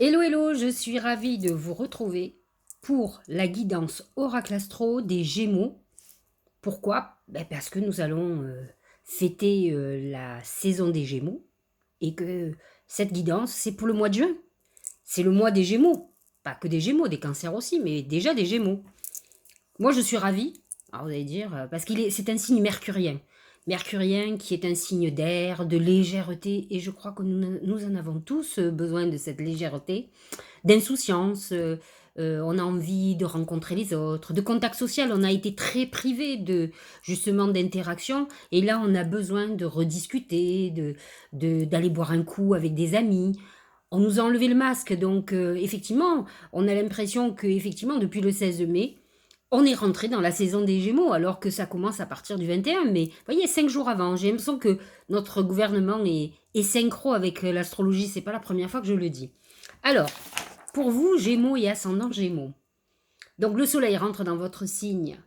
Hello, hello, je suis ravie de vous retrouver pour la guidance Oracle Astro des Gémeaux. Pourquoi? Parce que nous allons fêter la saison des Gémeaux et que cette guidance, c'est pour le mois de juin. C'est le mois des Gémeaux. Pas que des Gémeaux, des Cancers aussi, mais déjà des Gémeaux. Moi, je suis ravie, alors vous allez dire, parce c'est un signe mercurien. Mercurien qui est un signe d'air, de légèreté, et je crois que nous en avons tous besoin de cette légèreté, d'insouciance. On a envie de rencontrer les autres, de contact social. On a été très privé de justement d'interaction, et là, on a besoin de rediscuter, d'aller boire un coup avec des amis. On nous a enlevé le masque, donc effectivement, on a l'impression que effectivement depuis le 16 mai, on est rentré dans la saison des Gémeaux, alors que ça commence à partir du 21 mai. Vous voyez, 5 jours avant. J'ai l'impression que notre gouvernement est synchro avec l'astrologie. C'est pas la première fois que je le dis. Alors, pour vous, Gémeaux et ascendant Gémeaux. Donc, le soleil rentre dans votre signe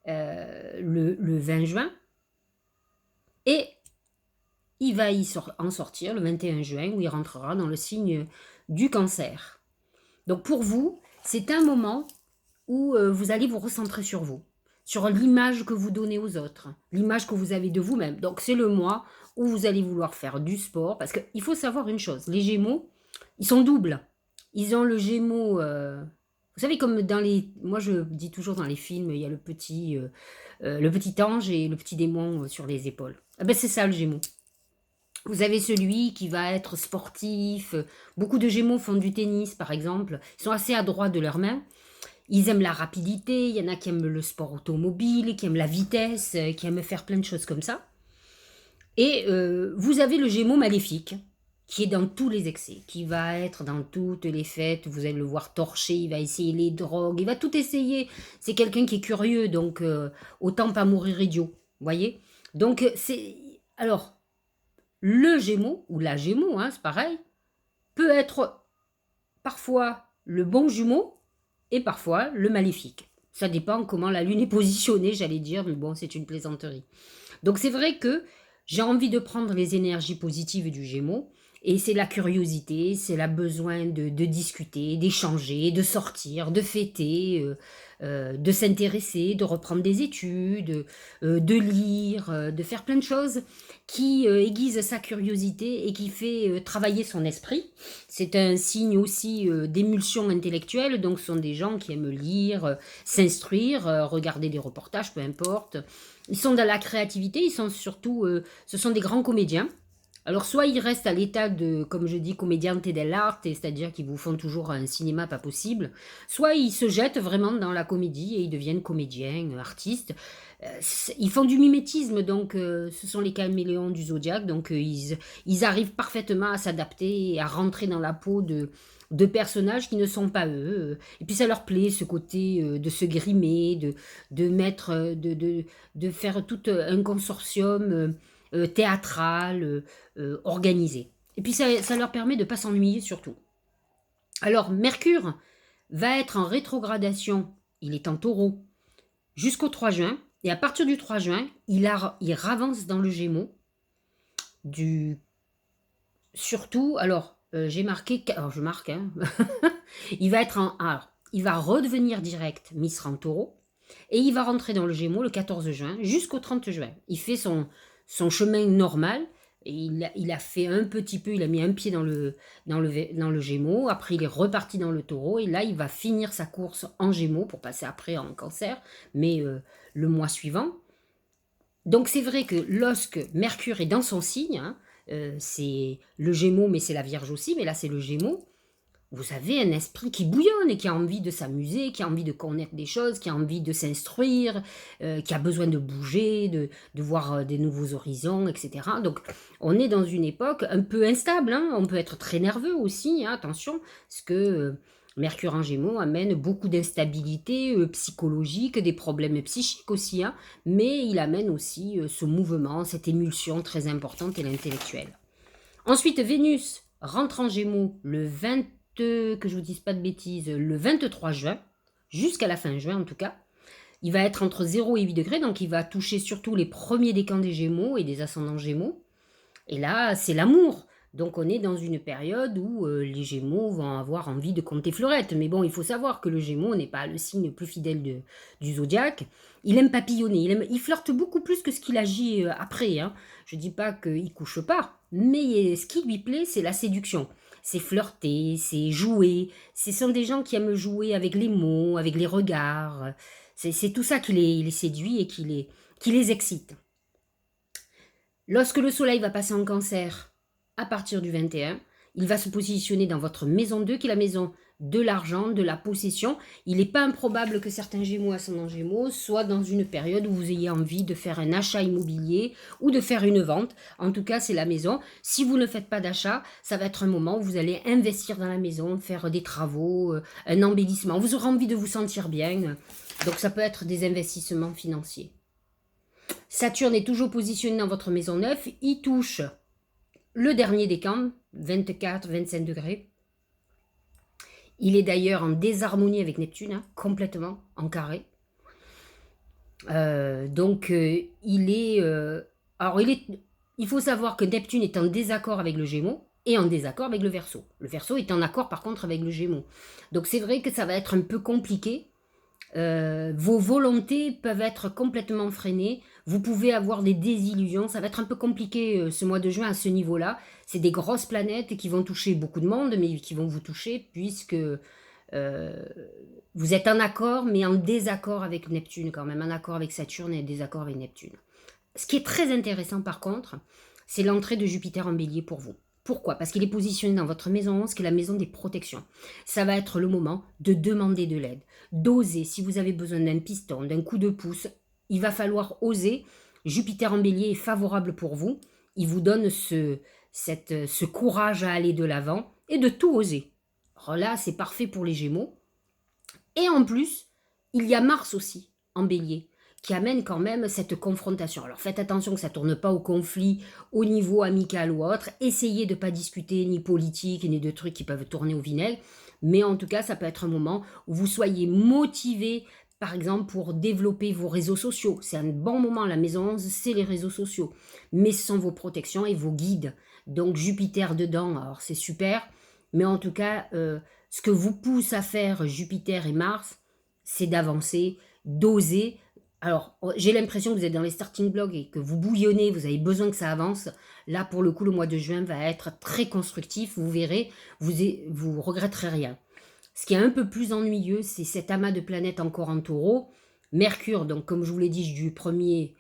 le 20 juin. Et il va en sortir le 21 juin, où il rentrera dans le signe du Cancer. Donc, pour vous, c'est un moment où vous allez vous recentrer sur l'image que vous donnez aux autres, l'image que vous avez de vous-même. Donc c'est le mois où vous allez vouloir faire du sport, parce qu'il faut savoir une chose, les Gémeaux, ils sont doubles. Ils ont le Gémeaux, vous savez comme dans les, moi je dis toujours dans les films, il y a le petit ange et le petit démon sur les épaules. Ah ben c'est ça le Gémeaux. Vous avez celui qui va être sportif. Beaucoup de Gémeaux font du tennis, par exemple. Ils sont assez adroits de leurs mains. Ils aiment la rapidité, il y en a qui aiment le sport automobile, qui aiment la vitesse, qui aiment faire plein de choses comme ça. Et vous avez le Gémeaux maléfique, qui est dans tous les excès, qui va être dans toutes les fêtes, vous allez le voir torcher, il va essayer les drogues, il va tout essayer. C'est quelqu'un qui est curieux, donc autant pas mourir idiot, vous voyez. Donc c'est... Alors, le Gémeaux, ou la Gémeaux, hein, c'est pareil, peut être parfois le bon jumeau, et parfois le maléfique. Ça dépend comment la lune est positionnée, j'allais dire, mais bon, c'est une plaisanterie. Donc c'est vrai que j'ai envie de prendre les énergies positives du Gémeaux, et c'est la curiosité, c'est le besoin de discuter, d'échanger, de sortir, de fêter, de s'intéresser, de reprendre des études, de lire, de faire plein de choses qui aiguisent sa curiosité et qui fait travailler son esprit. C'est un signe aussi d'émulsion intellectuelle, donc ce sont des gens qui aiment lire, s'instruire, regarder des reportages, peu importe. Ils sont dans la créativité, ils sont surtout, ce sont des grands comédiens. Alors soit ils restent à l'état de, comme je dis, comediante dell'arte, c'est-à-dire qu'ils vous font toujours un cinéma pas possible, soit ils se jettent vraiment dans la comédie et ils deviennent comédiens, artistes. Ils font du mimétisme, donc ce sont les caméléons du zodiaque, donc ils arrivent parfaitement à s'adapter et à rentrer dans la peau de personnages qui ne sont pas eux. Et puis ça leur plaît, ce côté de se grimer, de mettre, de faire tout un consortium théâtral, organisé. Et puis ça leur permet de ne pas s'ennuyer surtout. Alors Mercure va être en rétrogradation, il est en taureau, jusqu'au 3 juin. Et à partir du 3 juin, il ravance dans le Gémeaux. Surtout, alors j'ai marqué, alors je marque, hein, il va être alors, il va redevenir direct, mais il sera en taureau. Et il va rentrer dans le Gémeaux le 14 juin jusqu'au 30 juin. Il fait son chemin normal. Et il a fait un petit peu, il a mis un pied dans le Gémeaux. Après, il est reparti dans le taureau. Et là, il va finir sa course en Gémeaux pour passer après en Cancer, mais le mois suivant. Donc, c'est vrai que lorsque Mercure est dans son signe, hein, c'est le Gémeaux, mais c'est la Vierge aussi, mais là, c'est le Gémeaux. Vous avez un esprit qui bouillonne et qui a envie de s'amuser, qui a envie de connaître des choses, qui a envie de s'instruire, qui a besoin de bouger, de voir des nouveaux horizons, etc. Donc, on est dans une époque un peu instable, hein. On peut être très nerveux aussi, hein, attention, parce que Mercure en Gémeaux amène beaucoup d'instabilité psychologique, des problèmes psychiques aussi, hein, mais il amène aussi ce mouvement, cette émulsion très importante et l'intellectuel. Ensuite, Vénus rentre en Gémeaux le 20, que je vous dise pas de bêtises, le 23 juin, jusqu'à la fin juin en tout cas. Il va être entre 0 et 8 degrés, donc il va toucher surtout les premiers décans des Gémeaux et des ascendants Gémeaux. Et là, c'est l'amour. Donc on est dans une période où les Gémeaux vont avoir envie de compter fleurette. Mais bon, il faut savoir que le Gémeaux n'est pas le signe plus fidèle du zodiaque. Il aime papillonner, il flirte beaucoup plus que ce qu'il agit après. Hein. Je ne dis pas qu'il couche pas, mais ce qui lui plaît, c'est la séduction. C'est flirter, c'est jouer. Ce sont des gens qui aiment jouer avec les mots, avec les regards. C'est tout ça qui les séduit et qui les excite. Lorsque le soleil va passer en cancer, à partir du 21, il va se positionner dans votre maison 2, qui est la maison de l'argent, de la possession. Il n'est pas improbable que certains Gémeaux ascendant Gémeaux soient dans une période où vous ayez envie de faire un achat immobilier ou de faire une vente. En tout cas, c'est la maison. Si vous ne faites pas d'achat, ça va être un moment où vous allez investir dans la maison, faire des travaux, un embellissement. Vous aurez envie de vous sentir bien. Donc ça peut être des investissements financiers. Saturne est toujours positionné dans votre maison 9. Il touche le dernier décan, 24-25 degrés. Il est d'ailleurs en désharmonie avec Neptune, hein, complètement en carré. Il faut savoir que Neptune est en désaccord avec le Gémeaux et en désaccord avec le Verseau. Le Verseau est en accord par contre avec le Gémeaux. Donc c'est vrai que ça va être un peu compliqué. Vos volontés peuvent être complètement freinées. Vous pouvez avoir des désillusions. Ça va être un peu compliqué ce mois de juin à ce niveau-là. C'est des grosses planètes qui vont toucher beaucoup de monde, mais qui vont vous toucher puisque vous êtes en accord, mais en désaccord avec Neptune quand même. En accord avec Saturne et en désaccord avec Neptune. Ce qui est très intéressant par contre, c'est l'entrée de Jupiter en Bélier pour vous. Pourquoi? Parce qu'il est positionné dans votre maison 11, qui est la maison des protections. Ça va être le moment de demander de l'aide, d'oser. Si vous avez besoin d'un piston, d'un coup de pouce, il va falloir oser. Jupiter en Bélier est favorable pour vous. Il vous donne ce courage à aller de l'avant et de tout oser. Alors là, c'est parfait pour les Gémeaux. Et en plus, il y a Mars aussi en Bélier, qui amène quand même cette confrontation. Alors faites attention que ça ne tourne pas au conflit au niveau amical ou autre. Essayez de ne pas discuter ni politique, ni de trucs qui peuvent tourner au vinaigre. Mais en tout cas, ça peut être un moment où vous soyez motivé, par exemple, pour développer vos réseaux sociaux. C'est un bon moment, la maison 11, c'est les réseaux sociaux. Mais ce sont vos protections et vos guides. Donc Jupiter dedans, alors c'est super. Mais en tout cas, ce que vous pousse à faire Jupiter et Mars, c'est d'avancer, d'oser. Alors, j'ai l'impression que vous êtes dans les starting blocks et que vous bouillonnez, vous avez besoin que ça avance. Là, pour le coup, le mois de juin va être très constructif. Vous verrez, vous regretterez rien. Ce qui est un peu plus ennuyeux, c'est cet amas de planètes encore en taureau. Mercure, donc comme je vous l'ai dit, du 1er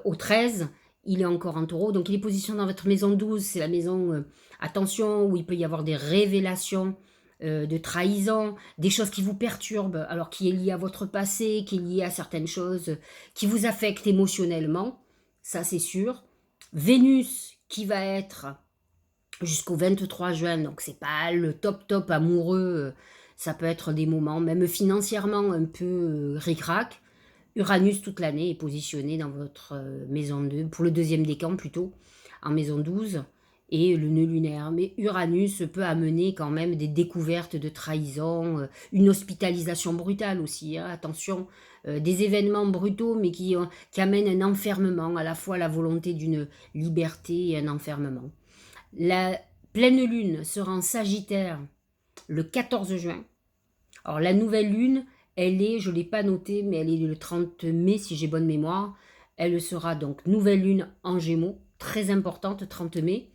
au 13, il est encore en taureau. Donc, il est positionné dans votre maison 12. C'est la maison, attention, où il peut y avoir des révélations de trahison, des choses qui vous perturbent, alors qui est lié à votre passé, qui est lié à certaines choses qui vous affectent émotionnellement, ça c'est sûr. Vénus qui va être jusqu'au 23 juin, donc c'est pas le top amoureux, ça peut être des moments, même financièrement un peu ric-rac. Uranus toute l'année est positionné dans votre maison 2, pour le deuxième décan plutôt, en maison 12, et le nœud lunaire. Mais Uranus peut amener quand même des découvertes de trahison, une hospitalisation brutale aussi, hein, attention, des événements brutaux mais qui amènent un enfermement, à la fois la volonté d'une liberté et un enfermement. La pleine lune sera en Sagittaire le 14 juin. Alors la nouvelle lune, elle est, je ne l'ai pas notée, mais elle est le 30 mai si j'ai bonne mémoire. Elle sera donc nouvelle lune en Gémeaux, très importante, 30 mai.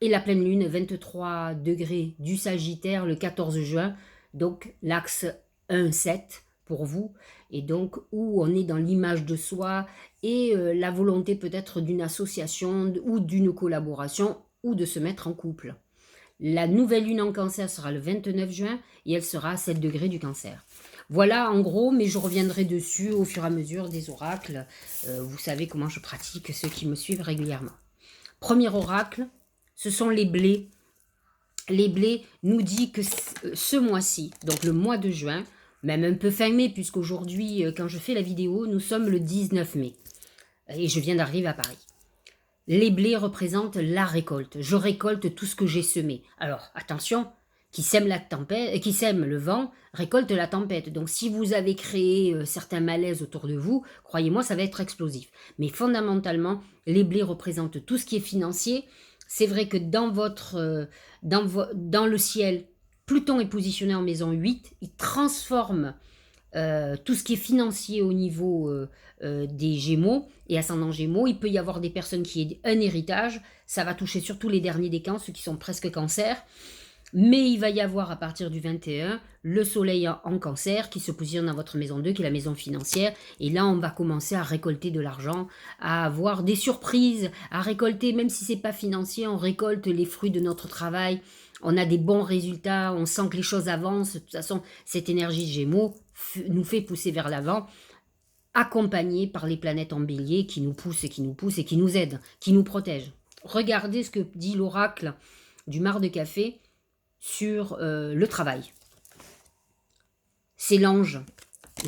Et la pleine lune, 23 degrés du Sagittaire, le 14 juin. Donc l'axe 1-7 pour vous. Et donc où on est dans l'image de soi et la volonté peut-être d'une association ou d'une collaboration ou de se mettre en couple. La nouvelle lune en Cancer sera le 29 juin et elle sera à 7 degrés du Cancer. Voilà en gros, mais je reviendrai dessus au fur et à mesure des oracles. Vous savez comment je pratique, ceux qui me suivent régulièrement. Premier oracle, ce sont les blés. Les blés nous dit que ce mois-ci, donc le mois de juin, même un peu fin mai, puisqu'aujourd'hui, quand je fais la vidéo, nous sommes le 19 mai. Et je viens d'arriver à Paris. Les blés représentent la récolte. Je récolte tout ce que j'ai semé. Alors, attention, qui sème la tempête, qui sème le vent, récolte la tempête. Donc, si vous avez créé certains malaises autour de vous, croyez-moi, ça va être explosif. Mais fondamentalement, les blés représentent tout ce qui est financier. C'est vrai que dans le ciel, Pluton est positionné en maison 8, il transforme tout ce qui est financier au niveau des Gémeaux et ascendant Gémeaux. Il peut y avoir des personnes qui aient un héritage, ça va toucher surtout les derniers décans, ceux qui sont presque cancer. Mais il va y avoir à partir du 21 le soleil en cancer qui se positionne dans votre maison 2, qui est la maison financière. Et là, on va commencer à récolter de l'argent, à avoir des surprises, à récolter, même si ce n'est pas financier, on récolte les fruits de notre travail. On a des bons résultats, on sent que les choses avancent. De toute façon, cette énergie Gémeaux nous fait pousser vers l'avant, accompagnée par les planètes en bélier qui nous poussent et qui nous poussent et qui nous aident, qui nous protègent. Regardez ce que dit l'oracle du Mar de Café sur le travail. C'est l'ange.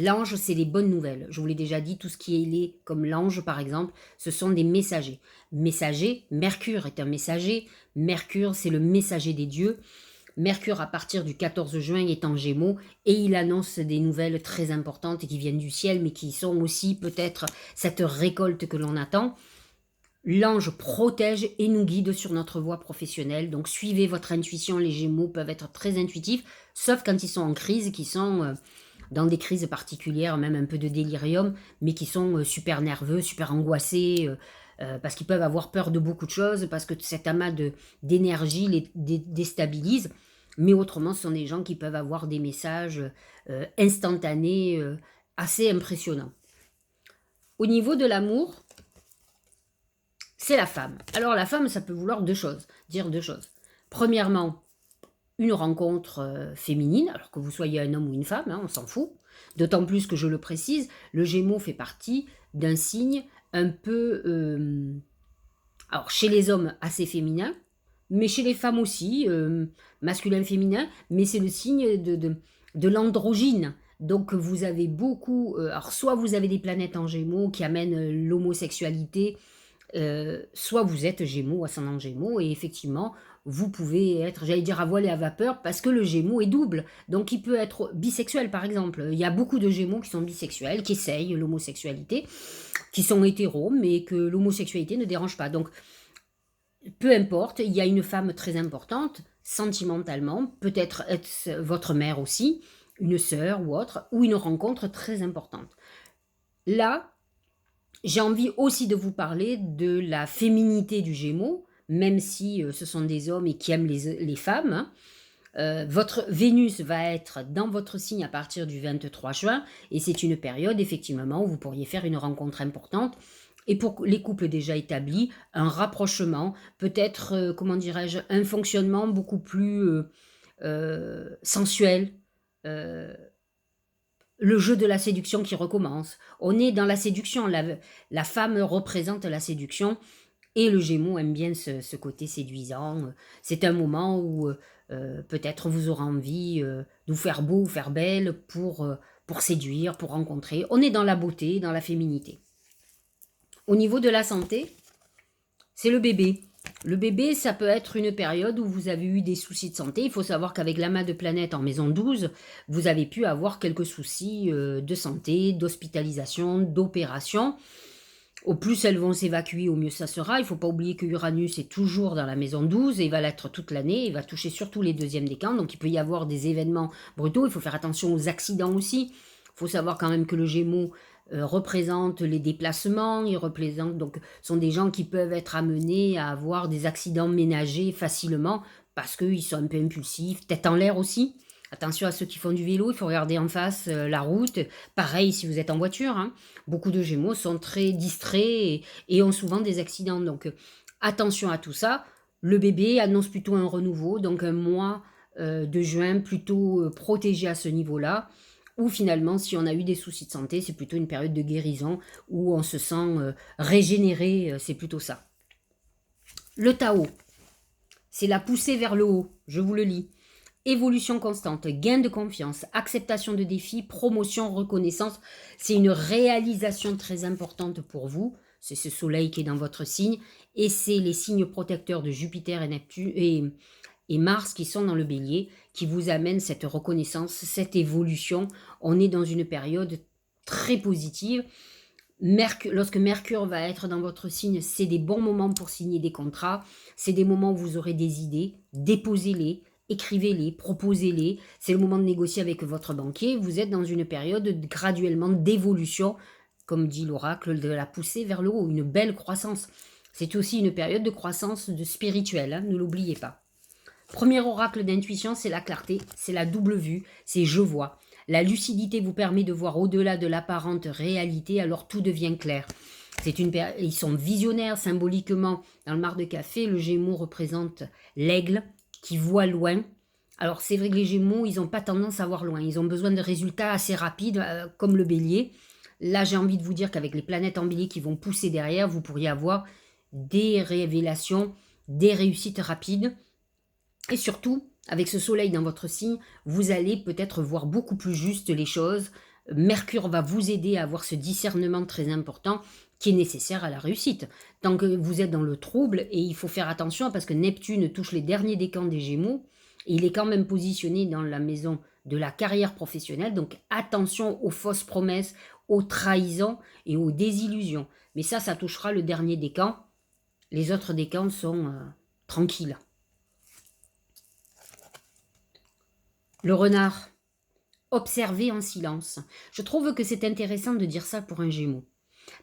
L'ange, c'est les bonnes nouvelles. Je vous l'ai déjà dit, tout ce qui est lié comme l'ange, par exemple, ce sont des messagers. Messager, Mercure est un messager. Mercure, c'est le messager des dieux. Mercure, à partir du 14 juin, est en Gémeaux et il annonce des nouvelles très importantes qui viennent du ciel, mais qui sont aussi peut-être cette récolte que l'on attend. L'ange protège et nous guide sur notre voie professionnelle. Donc suivez votre intuition, les Gémeaux peuvent être très intuitifs, sauf quand ils sont en crise, qui sont dans des crises particulières, même un peu de délirium, mais qui sont super nerveux, super angoissés, parce qu'ils peuvent avoir peur de beaucoup de choses, parce que cet amas d'énergie les déstabilise. Mais autrement, ce sont des gens qui peuvent avoir des messages instantanés, assez impressionnants. Au niveau de l'amour, c'est la femme. Alors la femme, ça peut vouloir dire deux choses. Premièrement, une rencontre féminine, alors que vous soyez un homme ou une femme, hein, on s'en fout. D'autant plus que je le précise, le Gémeaux fait partie d'un signe un peu, alors chez les hommes assez féminin, mais chez les femmes aussi, masculin-féminin, mais c'est le signe de l'androgyne. Donc vous avez beaucoup, alors soit vous avez des planètes en Gémeaux qui amènent l'homosexualité, soit vous êtes Gémeaux, ascendant Gémeaux, et effectivement, vous pouvez être, j'allais dire à voile et à vapeur, parce que le Gémeaux est double. Donc il peut être bisexuel, par exemple. Il y a beaucoup de Gémeaux qui sont bisexuels, qui essayent l'homosexualité, qui sont hétéros, mais que l'homosexualité ne dérange pas. Donc peu importe, il y a une femme très importante, sentimentalement, peut-être votre mère aussi, une sœur ou autre, ou une rencontre très importante. Là, j'ai envie aussi de vous parler de la féminité du Gémeaux, même si ce sont des hommes et qui aiment les femmes. Hein. Votre Vénus va être dans votre signe à partir du 23 juin, et c'est une période effectivement où vous pourriez faire une rencontre importante. Et pour les couples déjà établis, un rapprochement, peut-être, comment dirais-je, un fonctionnement beaucoup plus sensuel, euh, le jeu de la séduction qui recommence. On est dans la séduction, la femme représente la séduction et le Gémeaux aime bien ce côté séduisant. C'est un moment où peut-être vous aurez envie de vous faire beau, vous faire belle pour séduire, pour rencontrer. On est dans la beauté, dans la féminité. Au niveau de la santé, c'est le bébé. Le bébé, ça peut être une période où vous avez eu des soucis de santé. Il faut savoir qu'avec l'amas de planètes en maison 12, vous avez pu avoir quelques soucis de santé, d'hospitalisation, d'opération. Au plus elles vont s'évacuer, au mieux ça sera. Il ne faut pas oublier que Uranus est toujours dans la maison 12 et il va l'être toute l'année. Il va toucher surtout les deuxièmes décans. Donc il peut y avoir des événements brutaux. Il faut faire attention aux accidents aussi. Il faut savoir quand même que le Gémeaux représente les déplacements. Il représente, donc, sont des gens qui peuvent être amenés à avoir des accidents ménagers facilement parce qu'ils sont un peu impulsifs, tête en l'air aussi. Attention à ceux qui font du vélo, il faut regarder en face la route. Pareil si vous êtes en voiture. Hein. Beaucoup de Gémeaux sont très distraits et ont souvent des accidents. Donc attention à tout ça. Le bébé annonce plutôt un renouveau, donc un mois de juin plutôt protégé à ce niveau-là. Ou finalement, si on a eu des soucis de santé, c'est plutôt une période de guérison où on se sent régénéré, c'est plutôt ça. Le Tao, c'est la poussée vers le haut, je vous le lis. Évolution constante, gain de confiance, acceptation de défis, promotion, reconnaissance. C'est une réalisation très importante pour vous. C'est ce soleil qui est dans votre signe. Et c'est les signes protecteurs de Jupiter et Neptune et Mars qui sont dans le bélier, qui vous amènent cette reconnaissance, cette évolution. On est dans une période très positive. Lorsque Mercure va être dans votre signe, c'est des bons moments pour signer des contrats. C'est des moments où vous aurez des idées. Déposez-les, écrivez-les, proposez-les. C'est le moment de négocier avec votre banquier. Vous êtes dans une période graduellement d'évolution, comme dit l'oracle, de la poussée vers le haut, une belle croissance. C'est aussi une période de croissance spirituelle, hein, ne l'oubliez pas. Premier oracle d'intuition, c'est la clarté, c'est la double vue, c'est je vois. La lucidité vous permet de voir au-delà de l'apparente réalité, alors tout devient clair. Ils sont visionnaires symboliquement. Dans le mar de café, le Gémeaux représente l'aigle qui voit loin. Alors c'est vrai que les Gémeaux, ils n'ont pas tendance à voir loin. Ils ont besoin de résultats assez rapides, comme le Bélier. Là, j'ai envie de vous dire qu'avec les planètes en Bélier qui vont pousser derrière, vous pourriez avoir des révélations, des réussites rapides. Et surtout, avec ce soleil dans votre signe, vous allez peut-être voir beaucoup plus juste les choses. Mercure va vous aider à avoir ce discernement très important qui est nécessaire à la réussite. Tant que vous êtes dans le trouble, et il faut faire attention parce que Neptune touche les derniers décans des Gémeaux, et il est quand même positionné dans la maison de la carrière professionnelle, donc attention aux fausses promesses, aux trahisons et aux désillusions. Mais ça touchera le dernier décan. Les autres décans sont tranquilles. Le renard, observer en silence. Je trouve que c'est intéressant de dire ça pour un Gémeaux.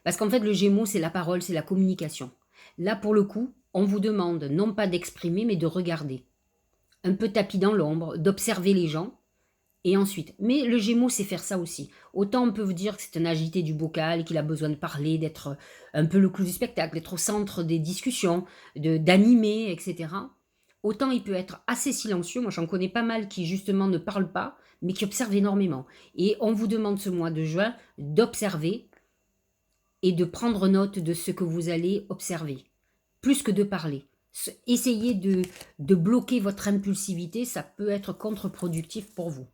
Parce qu'en fait, le Gémeaux, c'est la parole, c'est la communication. Là, pour le coup, on vous demande non pas d'exprimer, mais de regarder. Un peu tapis dans l'ombre, d'observer les gens, et ensuite. Mais le Gémeaux sait faire ça aussi. Autant on peut vous dire que c'est un agité du bocal, qu'il a besoin de parler, d'être un peu le clou du spectacle, d'être au centre des discussions, d'animer, etc. Autant il peut être assez silencieux. Moi, j'en connais pas mal qui, justement, ne parlent pas, mais qui observent énormément. Et on vous demande ce mois de juin d'observer et de prendre note de ce que vous allez observer, plus que de parler. Essayez de bloquer votre impulsivité, ça peut être contre-productif pour vous.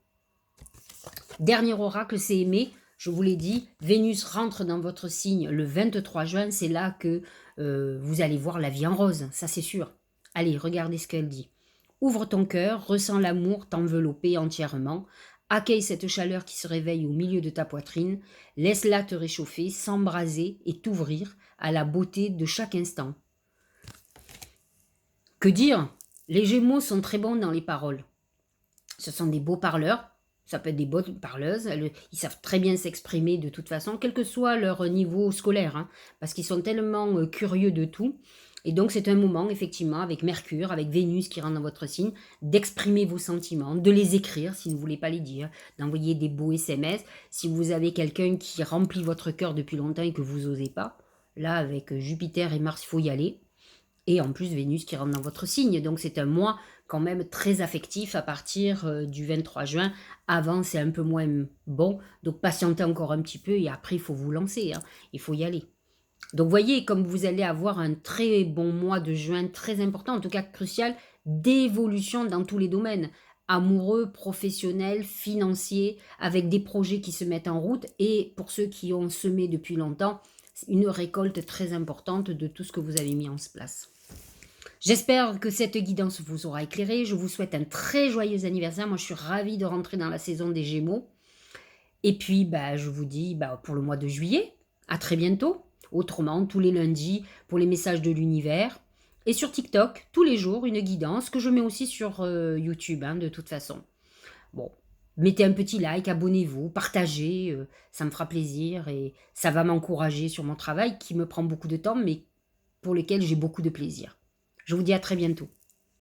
Dernier oracle, c'est Aimé. Je vous l'ai dit, Vénus rentre dans votre signe le 23 juin. C'est là que vous allez voir la vie en rose, ça c'est sûr. Allez, regardez ce qu'elle dit. Ouvre ton cœur, ressens l'amour t'envelopper entièrement. Accueille cette chaleur qui se réveille au milieu de ta poitrine. Laisse-la te réchauffer, s'embraser et t'ouvrir à la beauté de chaque instant. Que dire? Les Gémeaux sont très bons dans les paroles. Ce sont des beaux parleurs. Ça peut être des bonnes parleuses, ils savent très bien s'exprimer de toute façon, quel que soit leur niveau scolaire, hein, parce qu'ils sont tellement curieux de tout. Et donc c'est un moment, effectivement, avec Mercure, avec Vénus qui rentre dans votre signe, d'exprimer vos sentiments, de les écrire si vous ne voulez pas les dire, d'envoyer des beaux SMS. Si vous avez quelqu'un qui remplit votre cœur depuis longtemps et que vous n'osez pas, là avec Jupiter et Mars, il faut y aller. Et en plus Vénus qui rentre dans votre signe, donc c'est un mois quand même très affectif à partir du 23 juin. Avant, c'est un peu moins bon, donc patientez encore un petit peu et après, il faut vous lancer, hein. Il faut y aller. Donc, voyez, comme vous allez avoir un très bon mois de juin, très important, en tout cas crucial, d'évolution dans tous les domaines, amoureux, professionnels, financiers, avec des projets qui se mettent en route et pour ceux qui ont semé depuis longtemps, une récolte très importante de tout ce que vous avez mis en place. J'espère que cette guidance vous aura éclairé. Je vous souhaite un très joyeux anniversaire. Moi, je suis ravie de rentrer dans la saison des Gémeaux. Et puis, je vous dis pour le mois de juillet, à très bientôt. Autrement, tous les lundis, pour les messages de l'univers. Et sur TikTok, tous les jours, une guidance que je mets aussi sur YouTube, hein, de toute façon. Bon, mettez un petit like, abonnez-vous, partagez, ça me fera plaisir et ça va m'encourager sur mon travail qui me prend beaucoup de temps, mais pour lequel j'ai beaucoup de plaisir. Je vous dis à très bientôt.